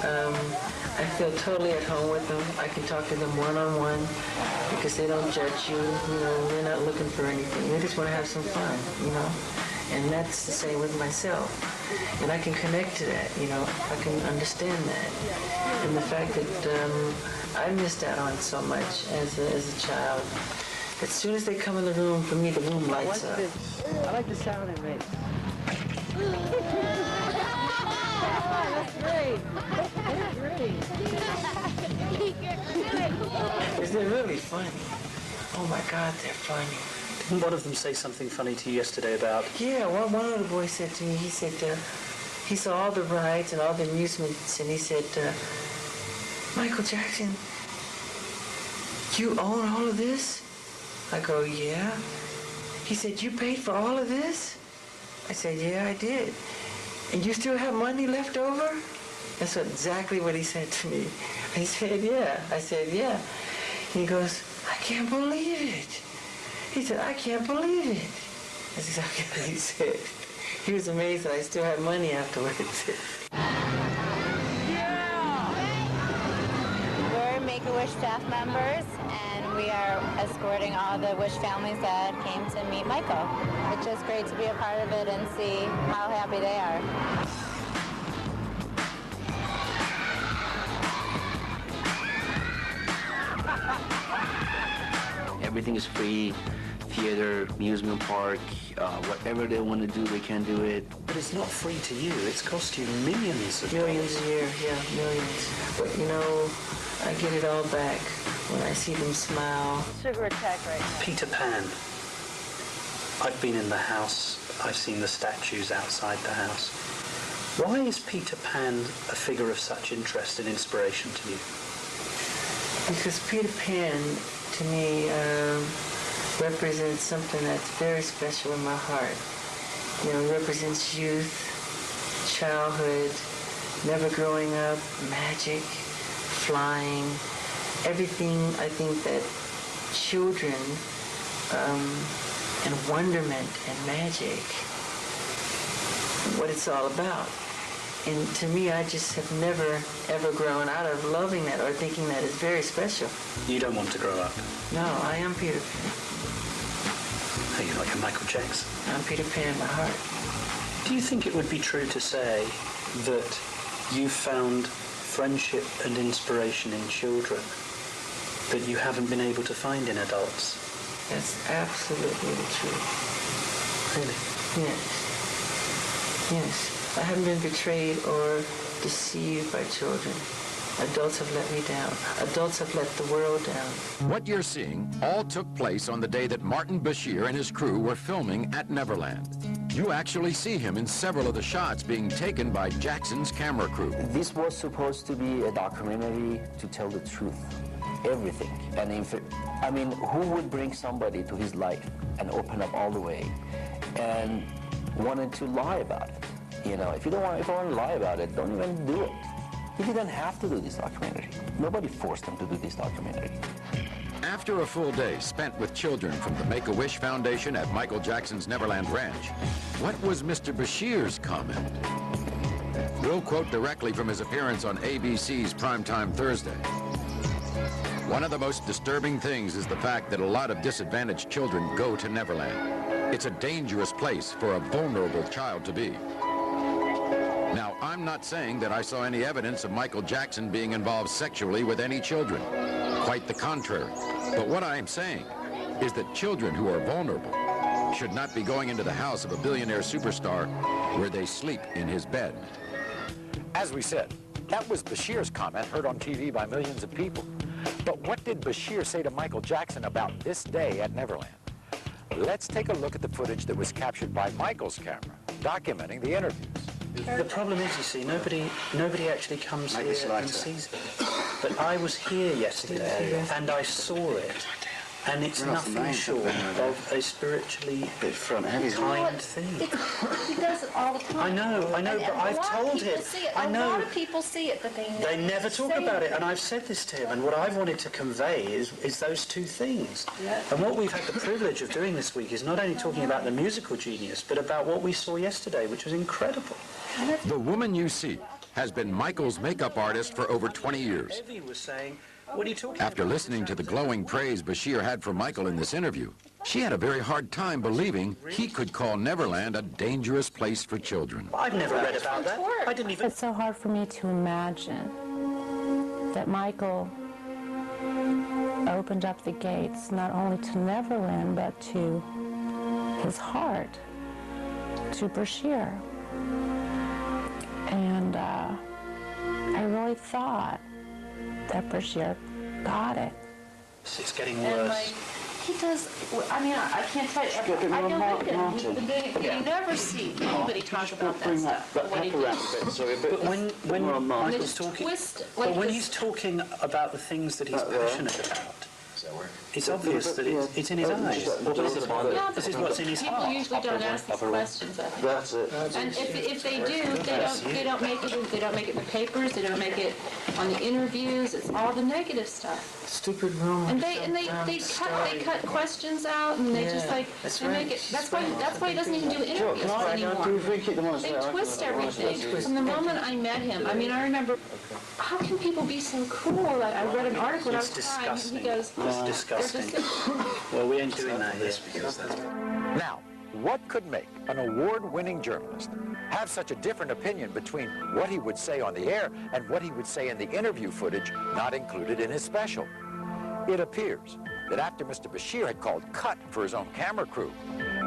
I feel totally at home with them. I can talk to them one-on-one because they don't judge you. You know, they're not looking for anything. They just want to have some fun, you know. And that's the same with myself. And I can connect to that, you know. I can understand that. And the fact that I missed out on so much as a child. As soon as they come in the room, for me, the room lights up. I like the sound it makes. That's great. That's great. Is they really funny? Oh my God, they're funny. Didn't one of them say something funny to you yesterday about... Yeah, one of the boys said to me, he said, he saw all the rides and all the amusements, and he said, Michael Jackson, you own all of this? I go, yeah. He said, you paid for all of this? I said, yeah, I did. And you still have money left over? That's exactly what he said to me. I said, yeah. I said, yeah. He goes, I can't believe it. He said, I can't believe it. That's exactly what he said. He was amazed that I still had money afterwards. We're Make-A-Wish staff members, and we are escorting all the Wish families that came to meet Michael. It's just great to be a part of it and see how happy they are. Everything is free. Theater, amusement park, whatever they want to do, they can do it. But it's not free to you. It's cost you millions of Millions a year, yeah, millions. But, you know, I get it all back when I see them smile. Sugar attack right now. Peter Pan. I've been in the house. I've seen the statues outside the house. Why is Peter Pan a figure of such interest and inspiration to you? Because Peter Pan, to me, represents something that's very special in my heart. You know, it represents youth, childhood, never growing up, magic, flying, everything I think that children and wonderment and magic, what it's all about. And to me, I just have never, ever grown out of loving that or thinking that is very special. You don't want to grow up? No, I am Peter Pan. Are you like a Michael Jackson? I'm Peter Pan in my heart. Do you think it would be true to say that you found friendship and inspiration in children that you haven't been able to find in adults? That's absolutely the truth. Really? Yes. Yes. I haven't been betrayed or deceived by children. Adults have let me down. Adults have let the world down. What you're seeing all took place on the day that Martin Bashir and his crew were filming at Neverland. You actually see him in several of the shots being taken by Jackson's camera crew. This was supposed to be a documentary to tell the truth, everything. And I mean, who would bring somebody to his life and open up all the way and wanted to lie about it? You know, if you want to lie about it, don't even do it. He didn't have to do this documentary. Nobody forced him to do this documentary. After a full day spent with children from the Make-A-Wish Foundation at Michael Jackson's Neverland Ranch, what was Mr. Bashir's comment? We'll quote directly from his appearance on ABC's Primetime Thursday. One of the most disturbing things is the fact that a lot of disadvantaged children go to Neverland. It's a dangerous place for a vulnerable child to be. Now, I'm not saying that I saw any evidence of Michael Jackson being involved sexually with any children. Quite the contrary. But what I am saying is that children who are vulnerable should not be going into the house of a billionaire superstar where they sleep in his bed. As we said, that was Bashir's comment heard on TV by millions of people. But what did Bashir say to Michael Jackson about this day at Neverland? Let's take a look at the footage that was captured by Michael's camera, documenting the interviews. The problem is, you see, nobody actually comes here and sees it. But I was here yesterday and I saw it, and it's nothing short of a spiritually kind thing. He does it all the time. I know, but I've told him. I know. A lot of people see it, but they never talk about it, and I've said this to him, and what I've wanted to convey is those two things. Yeah. And what we've had the privilege of doing this week is not only talking about the musical genius, but about what we saw yesterday, which was incredible. The woman you see has been Michael's makeup artist for over 20 years. Evie was saying, what are you talking After about? listening to the glowing praise Bashir had for Michael in this interview, she had a very hard time believing he could call Neverland a dangerous place for children. I've never read about that. I didn't even... It's so hard for me to imagine that Michael opened up the gates not only to Neverland, but to his heart, to Bashir. And I really thought that Bashir got it. It's getting And worse. like, he does, I mean, I can't tell you, I don't think that he's been doing it. You never see anybody talk about that stuff, what he did. But when Michael's talking, Twist, but like when this- he's talking about the things that he's passionate about, it's obvious that it's in his eyes. Yeah, This is what's in his people heart. usually don't ask these questions of him. And if they do, they don't make it in the papers, they don't make it on the interviews, it's all the negative stuff. Stupid rumors. And they cut questions out, and they just like that's they make right. it. That's why he doesn't even do interviews anymore. They twist everything. From the moment I met him, I mean, I remember, how can people be so cruel? Like, I read an article and I It's was crying, and disgusting. he goes, It's disgusting. Well, we ain't doing that here. Now, what could make an award-winning journalist have such a different opinion between what he would say on the air and what he would say in the interview footage not included in his special? It appears that after Mr. Bashir had called cut for his own camera crew,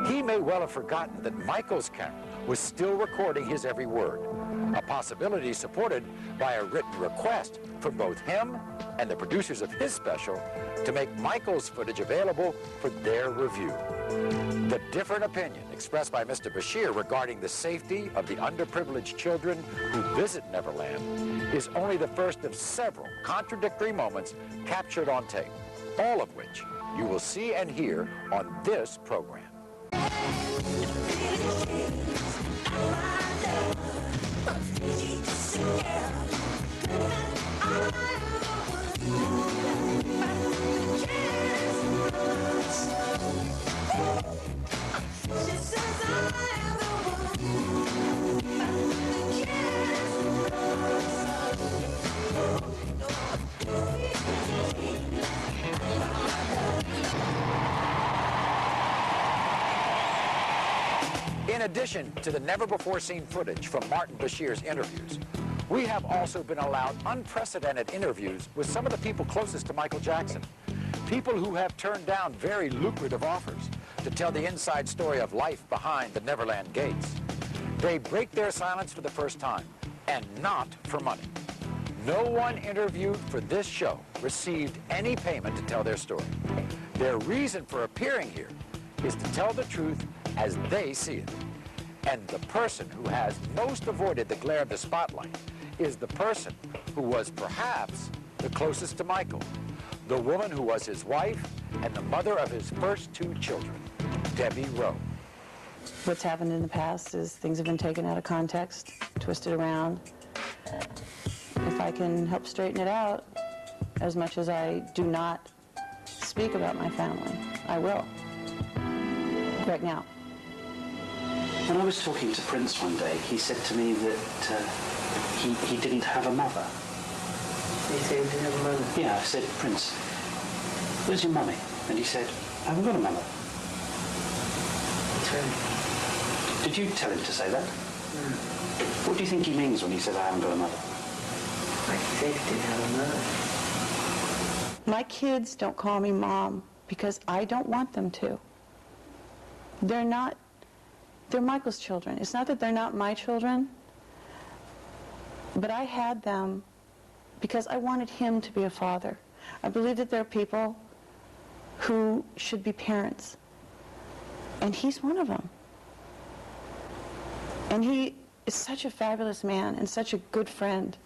he may well have forgotten that Michael's camera was still recording his every word, a possibility supported by a written request from both him and the producers of his special to make Michael's footage available for their review. The different opinion expressed by Mr. Bashir regarding the safety of the underprivileged children who visit Neverland is only the first of several contradictory moments captured on tape, all of which you will see and hear on this program. In addition to the never-before-seen footage from Martin Bashir's interviews, we have also been allowed unprecedented interviews with some of the people closest to Michael Jackson, people who have turned down very lucrative offers to tell the inside story of life behind the Neverland gates. They break their silence for the first time, and not for money. No one interviewed for this show received any payment to tell their story. Their reason for appearing here is to tell the truth as they see it. And the person who has most avoided the glare of the spotlight is the person who was perhaps the closest to Michael, the woman who was his wife and the mother of his first two children, Debbie Rowe. What's happened in the past is things have been taken out of context, twisted around. If I can help straighten it out, as much as I do not speak about my family, I will. Right now. When I was talking to Prince one day, he said to me that he didn't have a mother. He said he didn't have a mother. Yeah, I said, Prince, where's your mummy? And he said, I haven't got a mother. That's right. Did you tell him to say that? What do you think he means when he says, I haven't got a mother? Like he said he didn't have a mother. My kids don't call me mom because I don't want them to. They're Michael's children. It's not that they're not my children, but I had them because I wanted him to be a father. I believe that there are people who should be parents, and he's one of them. And he is such a fabulous man and such a good friend,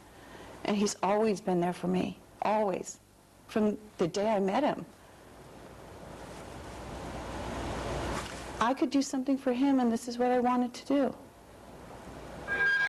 and he's always been there for me, always, from the day I met him. I could do something for him, and this is what I wanted to do.